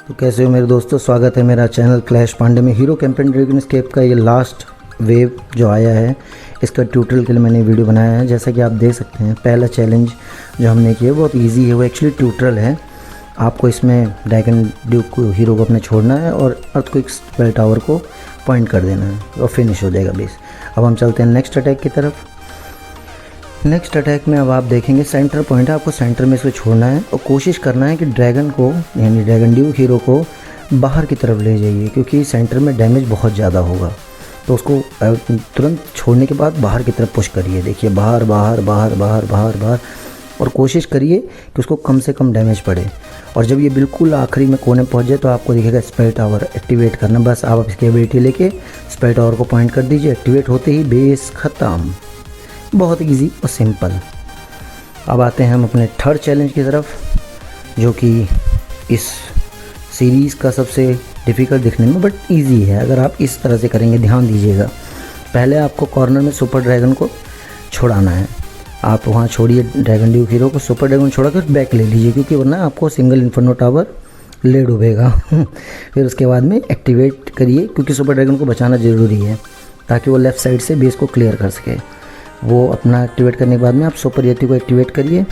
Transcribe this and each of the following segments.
तो कैसे हो मेरे दोस्तों, स्वागत है मेरा चैनल क्लैश पांडे में। हीरो कैंपेन ड्रैगन स्केप का ये लास्ट वेव जो आया है, इसका ट्यूटोरियल के लिए मैंने वीडियो बनाया है। जैसा कि आप देख सकते हैं, पहला चैलेंज जो हमने किया बहुत इजी है, वो एक्चुअली ट्यूटोरियल है। आपको इसमें ड्रैगन ड्यूक को हीरो को अपने छोड़ना है और अर्थक्वेक स्पेल टावर को पॉइंट कर देना है और फिनिश हो जाएगा बेस। अब हम चलते हैं नेक्स्ट अटैक की तरफ। नेक्स्ट अटैक में अब आप देखेंगे सेंटर पॉइंट है, आपको सेंटर में इसको छोड़ना है और कोशिश करना है कि ड्रैगन को यानी ड्रैगन ड्यूक हीरो को बाहर की तरफ ले जाइए, क्योंकि सेंटर में डैमेज बहुत ज़्यादा होगा। तो उसको तुरंत छोड़ने के बाद बाहर की तरफ पुश करिए। देखिए बाहर बाहर बाहर बाहर बाहर बाहर, और कोशिश करिए कि उसको कम से कम डैमेज पड़े। और जब ये बिल्कुल आखिरी में कोने पहुंच जाए तो आपको दिखेगा स्पेल टावर एक्टिवेट करना। बस आप इसकी एबिलिटी लेके स्पेल टावर को पॉइंट कर दीजिए। एक्टिवेट होते ही बेस ख़त्म। बहुत इजी और सिंपल। अब आते हैं हम अपने थर्ड चैलेंज की तरफ, जो कि इस सीरीज़ का सबसे डिफ़िकल्ट दिखने में बट इजी है अगर आप इस तरह से करेंगे। ध्यान दीजिएगा, पहले आपको कॉर्नर में सुपर ड्रैगन को छुड़ाना है। आप वहाँ छोड़िए ड्रैगन ड्यूक हीरो को, सुपर ड्रैगन छोड़ा कर बैक ले लीजिए, क्योंकि वरना आपको सिंगल इन्फर्नो टावर ले डूबेगा। फिर उसके बाद में एक्टिवेट करिए, क्योंकि सुपर ड्रैगन को बचाना ज़रूरी है ताकि वो लेफ़्ट साइड से बेस को क्लियर कर सके। वो अपना एक्टिवेट करने के बाद में आप सुपर यति को एक्टिवेट करिए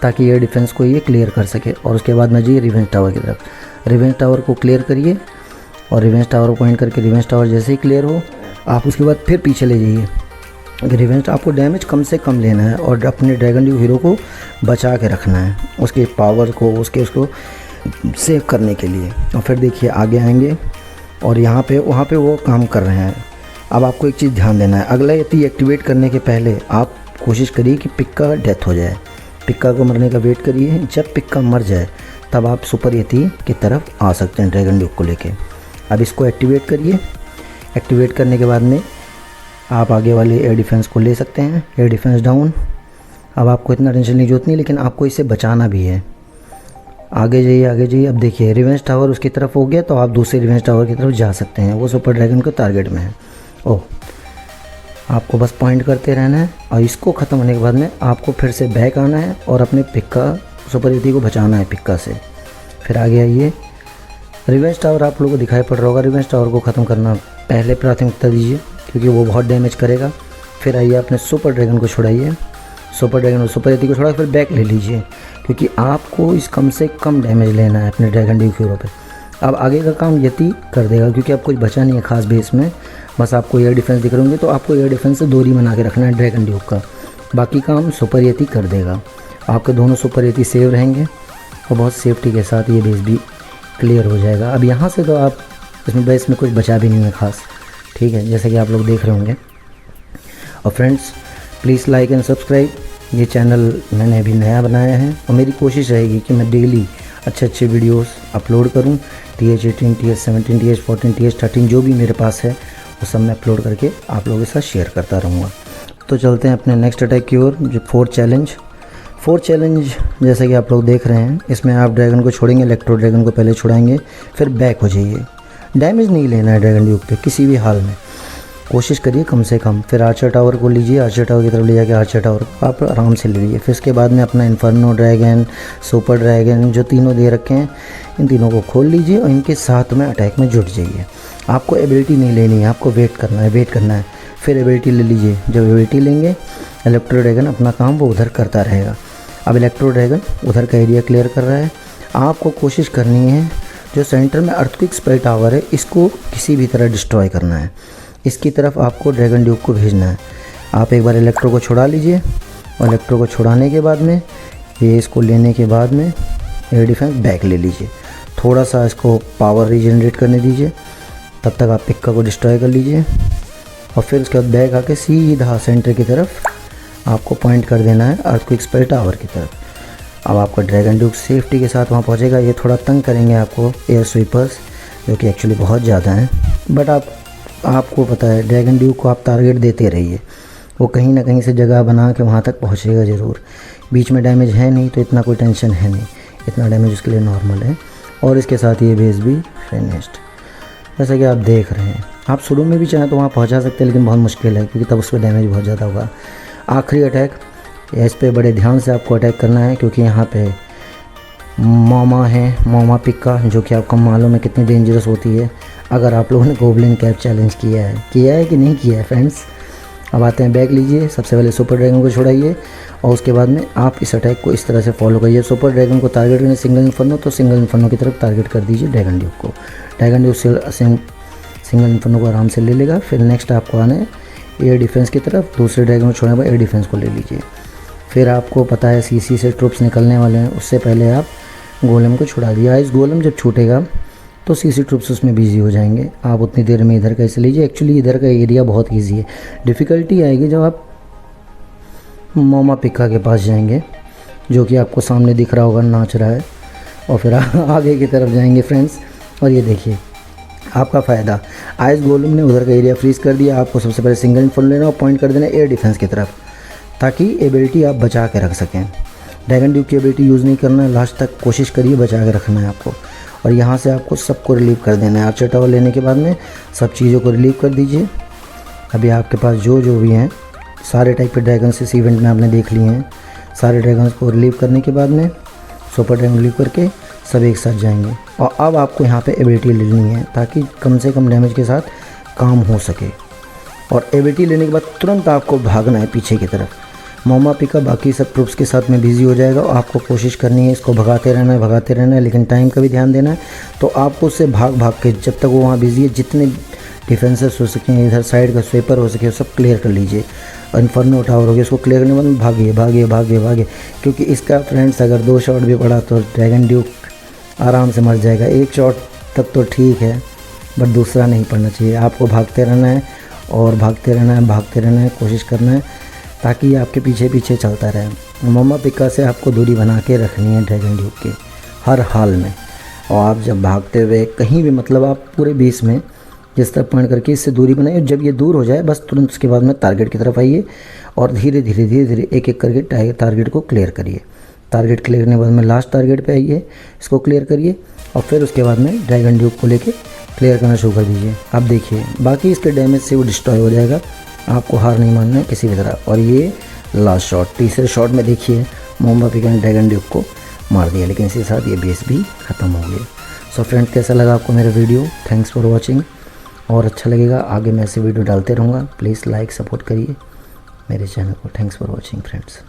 ताकि एयर डिफेंस को ये क्लियर कर सके। और उसके बाद में जाइए रिवेंज टावर की तरफ। रिवेंज टावर को क्लियर करिए और रिवेंज टावर को पॉइंट करके रिवेंज टावर जैसे ही क्लियर हो आप उसके बाद फिर पीछे ले जाइए। रिवेंज आपको डैमेज कम से कम लेना है और अपने ड्रैगन ड्यूक हीरो को बचा के रखना है, उसके पावर को उसको सेव करने के लिए। और फिर देखिए आगे आएंगे और वहाँ पे वो काम कर रहे हैं। अब आपको एक चीज़ ध्यान देना है, अगला यति एक्टिवेट करने के पहले आप कोशिश करिए कि पिक्का डेथ हो जाए। पिक्का को मरने का वेट करिए, जब पिक्का मर जाए तब आप सुपर यति की तरफ आ सकते हैं ड्रैगन ड्यूक को लेके। अब इसको एक्टिवेट करिए। एक्टिवेट करने के बाद में आप आगे वाले एयर डिफेंस को ले सकते हैं। Air defence down. अब आपको इतना टेंशन नहीं जरूरत नहीं, लेकिन आपको इसे बचाना भी है। आगे जाइए आगे जाइए। अब देखिए रिवेंज टावर उसकी तरफ हो गया, तो आप दूसरे रिवेंज टावर की तरफ जा सकते हैं, वो सुपर ड्रैगन के टारगेट में है। ओह, आपको बस पॉइंट करते रहना है और इसको ख़त्म होने के बाद में आपको फिर से बैक आना है और अपने पिक्का सुपर यति को बचाना है पिक्का से। फिर आगे आइए। रिवेंज टावर आप लोगों को दिखाई पड़ रहा होगा। रिवेंज टावर को ख़त्म करना पहले प्राथमिकता दीजिए, क्योंकि वो बहुत डैमेज करेगा। फिर आइए अपने सुपर ड्रैगन को छुड़ाइए। सुपर ड्रैगन और सुपर यति को छुड़ा फिर बैक ले लीजिए, क्योंकि आपको इस कम से कम डैमेज लेना है अपने ड्रैगन ड्यूक हीरो पे। अब आगे का काम यति कर देगा, क्योंकि अब कुछ बचा नहीं है खास बेस में। बस आपको एयर डिफेंस दिख रहे होंगे, तो आपको एयर डिफेंस से दूरी बना के रखना है ड्रैगन ड्यूक का। बाकी काम सुपर यति कर देगा। आपके दोनों सुपर यति सेव रहेंगे और बहुत सेफ्टी के साथ ये बेस भी क्लियर हो जाएगा। अब यहाँ से तो आप इसमें बेस में कुछ बचा भी नहीं है खास, ठीक है, जैसे कि आप लोग देख रहे होंगे। और friends please like and subscribe. ये चैनल मैंने अभी नया बनाया है और मेरी कोशिश रहेगी कि मैं डेली अच्छे वीडियोस अपलोड करूं। TH18, TH17, TH14, TH13 जो भी मेरे पास है वो सब मैं अपलोड करके आप लोगों के साथ शेयर करता रहूँगा। तो चलते हैं अपने नेक्स्ट अटैक की ओर, जो फोर्थ चैलेंज जैसा कि आप लोग देख रहे हैं, इसमें आप ड्रैगन को छोड़ेंगे। इलेक्ट्रो ड्रैगन को पहले छुड़ाएंगे, फिर बैक हो जाइए। डैमेज नहीं लेना है ड्रैगन ड्यूक पे किसी भी हाल में, कोशिश करिए कम से कम। फिर आर्चर टावर को लीजिए, आर्चर टावर की तरफ ले जाके आर्चर टावर को आप आराम से ले लीजिए। फिर उसके बाद में अपना इन्फर्नो ड्रैगन, सुपर ड्रैगन जो तीनों दे रखे हैं, इन तीनों को खोल लीजिए और इनके साथ में अटैक में जुट जाइए। आपको एबिलिटी नहीं लेनी है, आपको वेट करना है। फिर एबिलिटी ले लीजिए। जब एबिलिटी लेंगे इलेक्ट्रो ड्रैगन अपना काम वो उधर करता रहेगा। अब इलेक्ट्रो ड्रैगन उधर का एरिया क्लियर कर रहा है। आपको कोशिश करनी है जो सेंटर में अर्थक्वेक स्पेल टावर है इसको किसी भी तरह डिस्ट्रॉय करना है। इसकी तरफ आपको ड्रैगन ड्यूक को भेजना है। आप एक बार इलेक्ट्रो को छुड़ा लीजिए और इलेक्ट्रो को छुड़ाने के बाद में ये इसको लेने के बाद में एयर डिफेंस बैक ले लीजिए। थोड़ा सा इसको पावर रीजनरेट करने दीजिए, तब तक आप पिक्का को डिस्ट्रॉय कर लीजिए। और फिर उसके बाद बैक आके सीधा सेंटर की तरफ आपको पॉइंट कर देना है अर्थक्वेक स्पेल टावर की तरफ। अब आपका ड्रैगन ड्यूक सेफ्टी के साथ वहाँ पहुँचेगा। ये थोड़ा तंग करेंगे आपको एयर स्वीपर्स, जो कि एक्चुअली बहुत ज़्यादा हैं, बट आपको पता है ड्रैगन ड्यूक को आप टारगेट देते रहिए, वो कहीं ना कहीं से जगह बना के वहाँ तक पहुँचेगा ज़रूर। बीच में डैमेज है नहीं तो इतना कोई टेंशन है नहीं, इतना डैमेज उसके लिए नॉर्मल है। और इसके साथ ये बेस भी फिनिश्ड, जैसा कि आप देख रहे हैं। आप शुरू में भी चाहें तो वहाँ पहुँचा सकते हैं, लेकिन बहुत मुश्किल है, क्योंकि तब उस पर डैमेज बहुत ज़्यादा होगा। आखिरी अटैक, इस पर बड़े ध्यान से आपको अटैक करना है, क्योंकि यहाँ पे मोमा है, मोमा पिका, जो कि आपको मालूम है कितनी डेंजरस होती है। अगर आप लोगों ने गोब्लिन कैप चैलेंज किया है कि नहीं किया है फ्रेंड्स। अब आते हैं बैग लीजिए, सबसे पहले सुपर ड्रैगन को छुड़ाइए और उसके बाद में आप इस अटैक को इस तरह से फॉलो करिए। सुपर ड्रैगन को टारगेट करने सिंगल इन्फर्नो, तो सिंगल इन्फर्नो की तरफ टारगेट कर दीजिए ड्रैगन ड्यूक को। ड्रैगन ड्यूक सिंगल इन्फर्नो को आराम से ले लेगा। फिर नेक्स्ट आपको आना है एयर डिफेंस की तरफ, दूसरे ड्रैगन को छोड़ने पर एयर डिफेंस को ले लीजिए। फिर आपको पता है सीसी से ट्रूप्स निकलने वाले हैं, उससे पहले आप गोलम को छुड़ा दिया। इस गोलम जब छूटेगा तो सीसी ट्रूप्स उसमें बिजी हो जाएंगे। आप उतनी देर में इधर का इसे लीजिए। एक्चुअली इधर का एरिया बहुत ईजी है, डिफ़िकल्टी आएगी जब आप मोमा पिका के पास जाएंगे, जो कि आपको सामने दिख रहा होगा नाच रहा है, और फिर आगे की तरफ जाएंगे फ्रेंड्स। और ये देखिए आपका फ़ायदा, आइस गोलम ने उधर का एरिया फ्रीज़ कर दिया। आपको सबसे पहले सिंगल इन्फर्नो लेना और पॉइंट कर देना एयर डिफेंस की तरफ, ताकि एबिलिटी आप बचा के रख सकें। ड्रैगन ड्यूक की एबिलिटी यूज़ नहीं करना है, लास्ट तक कोशिश करिए बचा के रखना है आपको। और यहाँ से आपको सबको रिलीव कर देना है। आर्चर टावर लेने के बाद में सब चीज़ों को रिलीव कर दीजिए। अभी आपके पास जो भी हैं सारे टाइप के ड्रैगन्स इस इवेंट में आपने देख लिए हैं। सारे ड्रैगन्स को रिलीव करने के बाद में सुपर ड्रैगन रिलीव करके सब एक साथ जाएंगे। और अब आपको यहाँ पे एबिलिटी लेनी है ताकि कम से कम डैमेज के साथ काम हो सके। और एबिलिटी लेने के बाद तुरंत आपको भागना है पीछे की तरफ। मोमा पिका बाकी सब ट्रूप्स के साथ में बिजी हो जाएगा और आपको कोशिश करनी है इसको भगाते रहना है, लेकिन टाइम का भी ध्यान देना है। तो आपको उससे भाग के जब तक वो वहाँ बिजी है जितने डिफेंसेस हो सकें, इधर साइड का स्वेपर हो सके, सब क्लियर कर लीजिए। और इन्फर्नो टावर हो गया, उसको क्लियर करने के बाद भागिए, क्योंकि इसका फ्रेंड्स अगर 2 शॉट भी पड़ा तो ड्रैगन ड्यूक आराम से मर जाएगा। 1 शॉट तक तो ठीक है, बट दूसरा नहीं पड़ना चाहिए। आपको भागते रहना है, कोशिश करना है ताकि ये आपके पीछे चलता रहे। मोमा पिका से आपको दूरी बना के रखनी है ड्रैगन ड्यूक के हर हाल में। और आप जब भागते हुए कहीं भी, मतलब आप पूरे 20 में जिस तरह पॉइंट करके इससे दूरी बनाइए। जब ये दूर हो जाए बस तुरंत उसके बाद में टारगेट की तरफ आइए और धीरे धीरे एक करके टारगेट को क्लियर करिए। टारगेट क्लियर करने के बाद में लास्ट टारगेट पे आइए, इसको क्लियर करिए और फिर उसके बाद में ड्रैगन ड्यूक को लेके क्लियर करना शुरू कर दीजिए। आप देखिए बाकी इसके डैमेज से वो डिस्ट्रॉय हो जाएगा। आपको हार नहीं मानना है किसी भी तरह। और ये लास्ट शॉट, तीसरे शॉट में देखिए मोमा पिका ने ड्रैगन ड्यूक को मार दिया, लेकिन इसके साथ ये बेस भी ख़त्म हो गया। सो फ्रेंड, कैसा लगा आपको मेरा वीडियो? Thanks for watching. और अच्छा लगेगा आगे मैं ऐसे वीडियो डालते रहूँगा। प्लीज़ लाइक सपोर्ट करिए मेरे चैनल को। Thanks for watching friends.